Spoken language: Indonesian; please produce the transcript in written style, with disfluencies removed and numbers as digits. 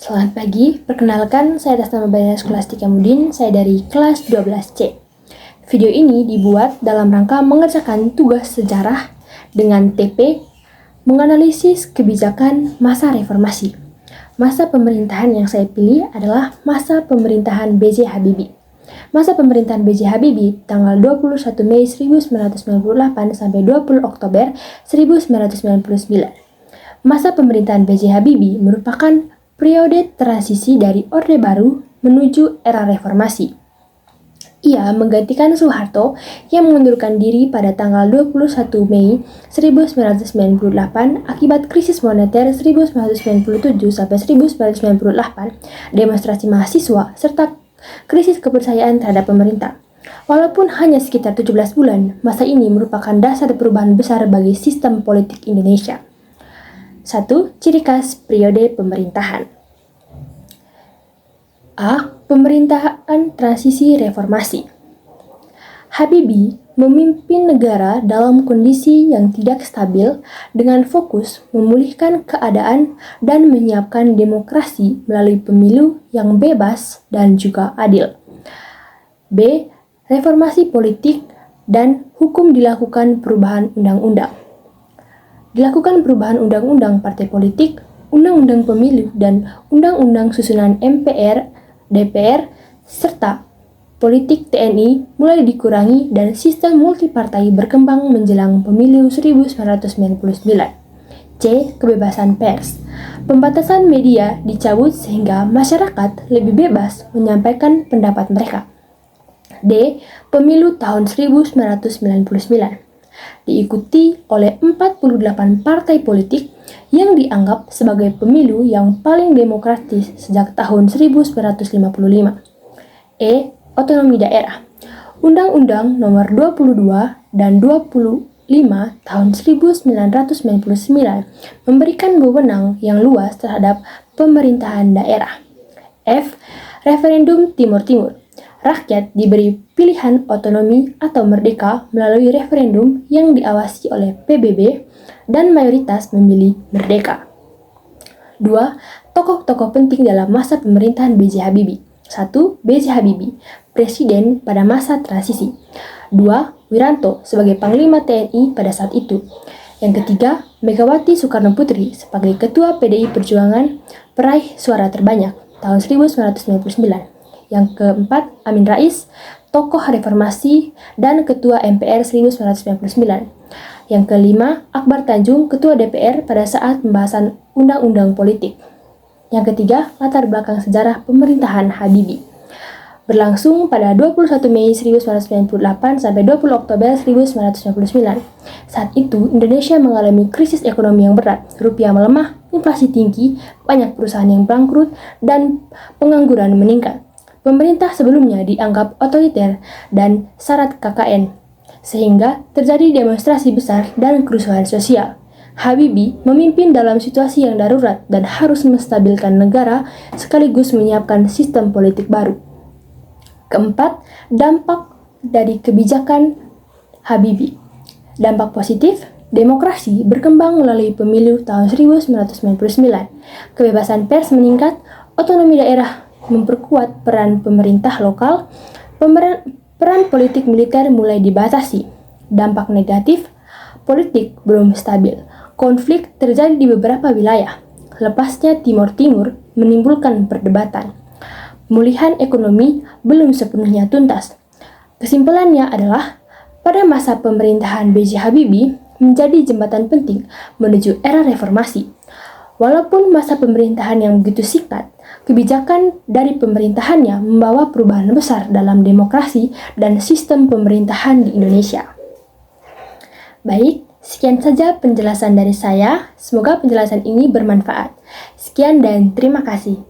Selamat pagi, perkenalkan saya atas nama Baina Skolastika Mudin, saya dari kelas 12C. Video ini dibuat dalam rangka mengerjakan tugas sejarah dengan TP menganalisis kebijakan masa reformasi. Masa pemerintahan yang saya pilih adalah masa pemerintahan B.J. Habibie. Masa pemerintahan B.J. Habibie tanggal 21 Mei 1998 sampai 20 Oktober 1999. Masa pemerintahan B.J. Habibie merupakan periode transisi dari Orde Baru menuju era reformasi. Ia menggantikan Soeharto yang mengundurkan diri pada tanggal 21 Mei 1998 akibat krisis moneter 1997 sampai 1998, demonstrasi mahasiswa, serta krisis kepercayaan terhadap pemerintah. Walaupun hanya sekitar 17 bulan, masa ini merupakan dasar perubahan besar bagi sistem politik Indonesia. 1. Ciri khas periode pemerintahan. A. Pemerintahan transisi reformasi. Habibie memimpin negara dalam kondisi yang tidak stabil dengan fokus memulihkan keadaan dan menyiapkan demokrasi melalui pemilu yang bebas dan juga adil. B. Reformasi politik dan hukum dilakukan perubahan undang-undang. Dilakukan perubahan undang-undang partai politik, undang-undang pemilu, dan undang-undang susunan MPR, DPR, serta politik TNI mulai dikurangi dan sistem multipartai berkembang menjelang pemilu 1999. C. Kebebasan pers. Pembatasan media dicabut sehingga masyarakat lebih bebas menyampaikan pendapat mereka. D. Pemilu tahun 1999. Diikuti oleh 48 partai politik yang dianggap sebagai pemilu yang paling demokratis sejak tahun 1955. E. Otonomi daerah. Undang-Undang Nomor 22 dan 25 tahun 1999 memberikan wewenang yang luas terhadap pemerintahan daerah. F. Referendum Timur Timur. Rakyat diberi pilihan otonomi atau merdeka melalui referendum yang diawasi oleh PBB dan mayoritas memilih merdeka. 2. Tokoh-tokoh penting dalam masa pemerintahan B.J. Habibie. 1. B.J. Habibie, Presiden pada masa transisi. 2. Wiranto sebagai Panglima TNI pada saat itu. Yang ketiga, Megawati Soekarno Putri sebagai Ketua PDI Perjuangan peraih suara terbanyak tahun 1999. Yang keempat, Amin Rais, tokoh reformasi dan Ketua MPR 1999. Yang kelima, Akbar Tanjung, Ketua DPR pada saat pembahasan Undang-Undang Politik. Yang ketiga, latar belakang sejarah pemerintahan Habibie. Berlangsung pada 21 Mei 1998 sampai 20 Oktober 1999. Saat itu, Indonesia mengalami krisis ekonomi yang berat, rupiah melemah, inflasi tinggi, banyak perusahaan yang bangkrut, dan pengangguran meningkat. Pemerintah sebelumnya dianggap otoriter dan syarat KKN, sehingga terjadi demonstrasi besar dan kerusuhan sosial. Habibie memimpin dalam situasi yang darurat dan harus menstabilkan negara sekaligus menyiapkan sistem politik baru. Keempat, dampak dari kebijakan Habibie. Dampak positif, demokrasi berkembang melalui pemilu tahun 1999. Kebebasan pers meningkat, otonomi daerah memperkuat peran pemerintah lokal, peran politik militer mulai dibatasi. Dampak negatif, politik belum stabil. Konflik terjadi di beberapa wilayah. Lepasnya Timur Timur menimbulkan perdebatan. Pemulihan ekonomi belum sepenuhnya tuntas. Kesimpulannya adalah, pada masa pemerintahan B.J. Habibie menjadi jembatan penting menuju era reformasi. Walaupun masa pemerintahan yang begitu singkat, kebijakan dari pemerintahannya membawa perubahan besar dalam demokrasi dan sistem pemerintahan di Indonesia. Baik, sekian saja penjelasan dari saya. Semoga penjelasan ini bermanfaat. Sekian dan terima kasih.